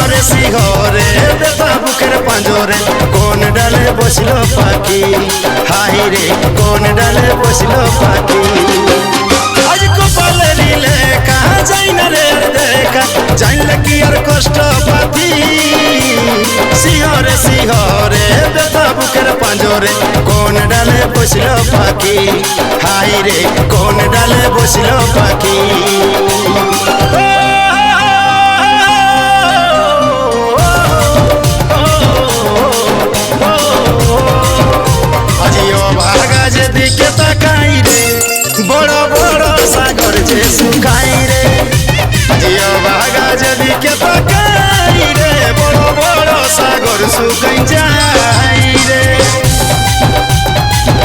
শিহরে শিহরে ব্যথা বুকের পাঁজরে কোন ডালে বসলো পাখি হাই রে কোন ডালে বসলো পাখি আজ কপালে লেখা যাই না রে দেখা জানলে কি আর কষ্ট পাতি শিহরে শিহরে ব্যথা বুকের পাঁজরে কোন ডালে বসলো পাখি হাই রে কোন ডালে বসলো পাখি আজিও ভাগা যেদিকে তাকাই রে বড় বড় সাগর যে শুকাই রে আজিও ভাগা যেদিকে তাকাই